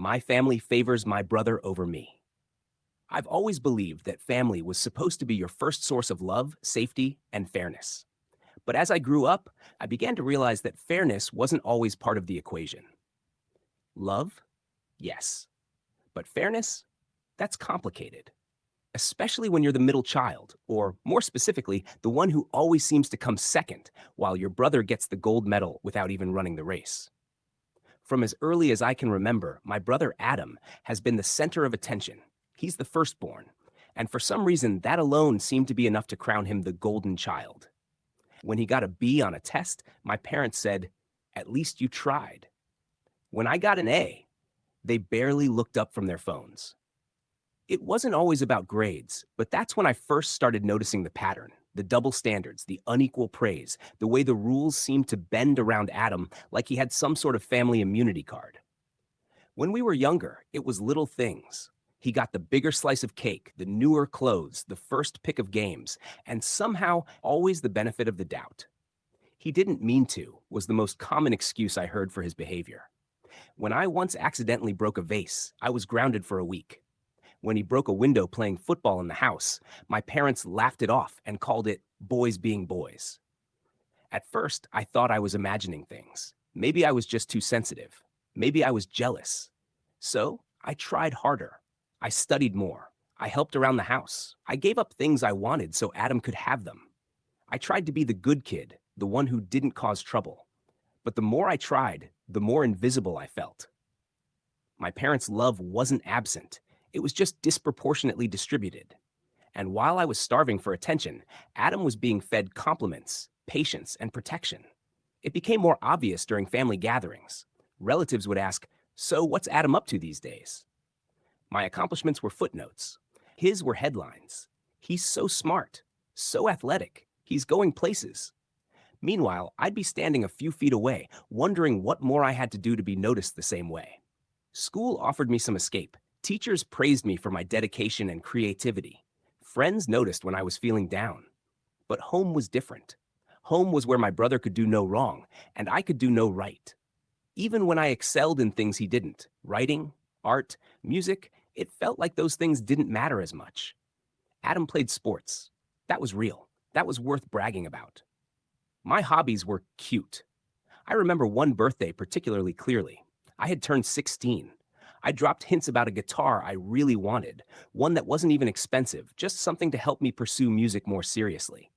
My family favors my brother over me. I've always believed that family was supposed to be your first source of love, safety, and fairness. But as I grew up, I began to realize that fairness wasn't always part of the equation. Love? Yes. But fairness? That's complicated, especially when you're the middle child, or more specifically, the one who always seems to come second while your brother gets the gold medal without even running the race. From as early as I can remember, my brother Adam has been the center of attention. He's the firstborn, and for some reason, that alone seemed to be enough to crown him the golden child. When he got a B on a test, my parents said, "At least you tried." When I got an A, they barely looked up from their phones. It wasn't always about grades, but that's when I first started noticing the pattern, the double standards, the unequal praise, the way the rules seemed to bend around Adam like he had some sort of family immunity card. When we were younger, it was little things. He got the bigger slice of cake, the newer clothes, the first pick of games, and somehow always the benefit of the doubt. He didn't mean to, was the most common excuse I heard for his behavior. When I once accidentally broke a vase, I was grounded for a week. When he broke a window playing football in the house, my parents laughed it off and called it boys being boys. At first, I thought I was imagining things. Maybe I was just too sensitive. Maybe I was jealous. So I tried harder. I studied more. I helped around the house. I gave up things I wanted so Adam could have them. I tried to be the good kid, the one who didn't cause trouble. But the more I tried, the more invisible I felt. My parents' love wasn't absent. It was just disproportionately distributed. And while I was starving for attention, Adam was being fed compliments, patience, and protection. It became more obvious during family gatherings. Relatives would ask, "So what's Adam up to these days?" My accomplishments were footnotes. His were headlines. "He's so smart, so athletic, he's going places." Meanwhile, I'd be standing a few feet away, wondering what more I had to do to be noticed the same way. School offered me some escape. Teachers praised me for my dedication and creativity. Friends noticed when I was feeling down. But home was different. Home was where my brother could do no wrong, and I could do no right. Even when I excelled in things he didn't, writing, art, music, it felt like those things didn't matter as much. Adam played sports. That was real. That was worth bragging about. My hobbies were cute. I remember one birthday particularly clearly. I had turned 16. I dropped hints about a guitar I really wanted, one that wasn't even expensive, just something to help me pursue music more seriously.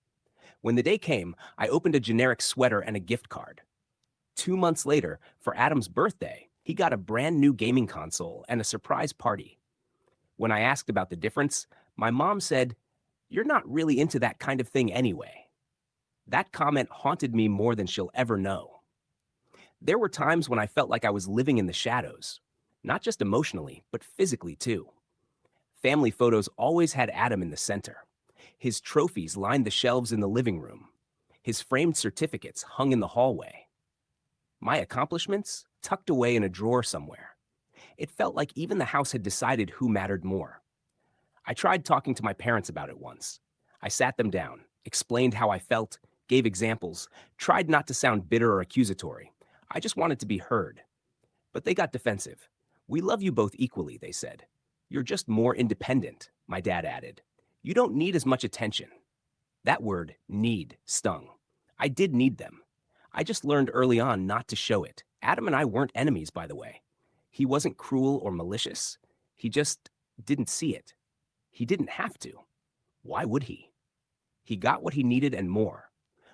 When the day came, I opened a generic sweater and a gift card. 2 months later, for Adam's birthday, he got a brand new gaming console and a surprise party. When I asked about the difference, my mom said, "You're not really into that kind of thing anyway." That comment haunted me more than she'll ever know. There were times when I felt like I was living in the shadows, not just emotionally, but physically too. Family photos always had Adam in the center. His trophies lined the shelves in the living room. His framed certificates hung in the hallway. My accomplishments tucked away in a drawer somewhere. It felt like even the house had decided who mattered more. I tried talking to my parents about it once. I sat them down, explained how I felt, gave examples, tried not to sound bitter or accusatory. I just wanted to be heard. But they got defensive. "We love you both equally," they said. "You're just more independent," my dad added. "You don't need as much attention." That word, need, stung. I did need them. I just learned early on not to show it. Adam and I weren't enemies, by the way. He wasn't cruel or malicious. He just didn't see it. He didn't have to. Why would he? He got what he needed and more.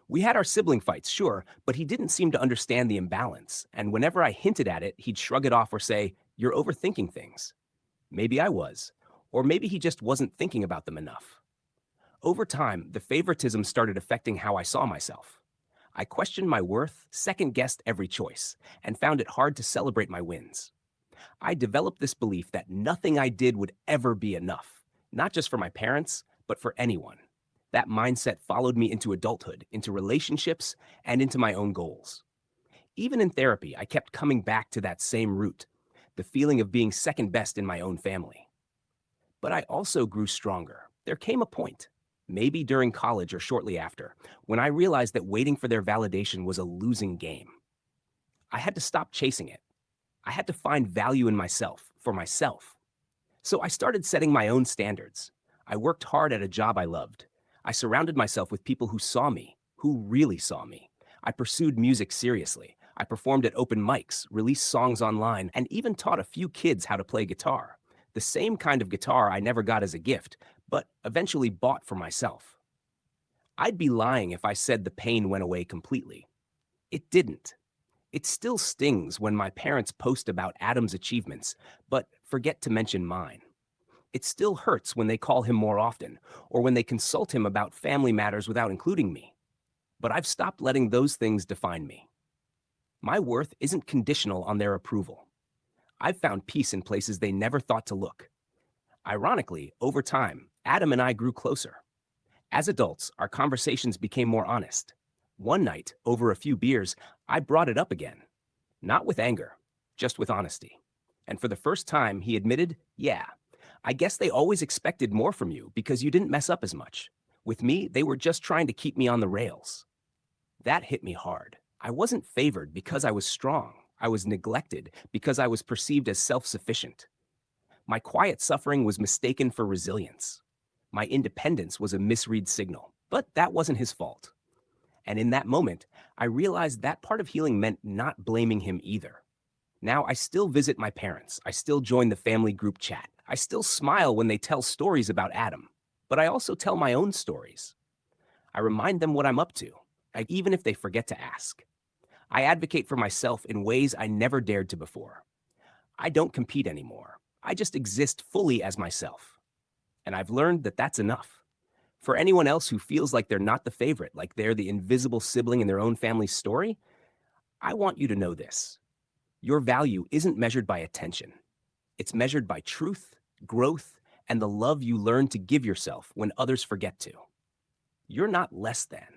We had our sibling fights, sure, but he didn't seem to understand the imbalance, and whenever I hinted at it, he'd shrug it off or say, "You're overthinking things." Maybe I was, or maybe he just wasn't thinking about them enough. Over time, the favoritism started affecting how I saw myself. I questioned my worth, second-guessed every choice, and found it hard to celebrate my wins. I developed this belief that nothing I did would ever be enough, not just for my parents, but for anyone. That mindset followed me into adulthood, into relationships, and into my own goals. Even in therapy, I kept coming back to that same root, the feeling of being second best in my own family. But I also grew stronger. There came a point, maybe during college or shortly after, when I realized that waiting for their validation was a losing game. I had to stop chasing it. I had to find value in myself, for myself. So I started setting my own standards. I worked hard at a job I loved. I surrounded myself with people who saw me, who really saw me. I pursued music seriously. I performed at open mics, released songs online, and even taught a few kids how to play guitar. The same kind of guitar I never got as a gift, but eventually bought for myself. I'd be lying if I said the pain went away completely. It didn't. It still stings when my parents post about Adam's achievements, but forget to mention mine. It still hurts when they call him more often, or when they consult him about family matters without including me. But I've stopped letting those things define me. My worth isn't conditional on their approval. I've found peace in places they never thought to look. Ironically, over time, Adam and I grew closer. As adults, our conversations became more honest. One night, over a few beers, I brought it up again. Not with anger, just with honesty. And for the first time, he admitted, yeah, I guess they always expected more from you because you didn't mess up as much. With me, they were just trying to keep me on the rails. That hit me hard. I wasn't favored because I was strong. I was neglected because I was perceived as self-sufficient. My quiet suffering was mistaken for resilience. My independence was a misread signal, but that wasn't his fault. And in that moment, I realized that part of healing meant not blaming him either. Now I still visit my parents. I still join the family group chat. I still smile when they tell stories about Adam. But I also tell my own stories. I remind them what I'm up to, even if they forget to ask. I advocate for myself in ways I never dared to before. I don't compete anymore. I just exist fully as myself. And I've learned that that's enough. For anyone else who feels like they're not the favorite, like they're the invisible sibling in their own family's story, I want you to know this. Your value isn't measured by attention. It's measured by truth, growth, and the love you learn to give yourself when others forget to. You're not less than.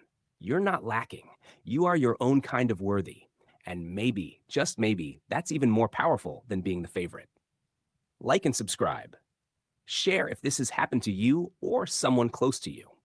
You're not lacking. You are your own kind of worthy. And maybe, just maybe, that's even more powerful than being the favorite. Like and subscribe. Share if this has happened to you or someone close to you.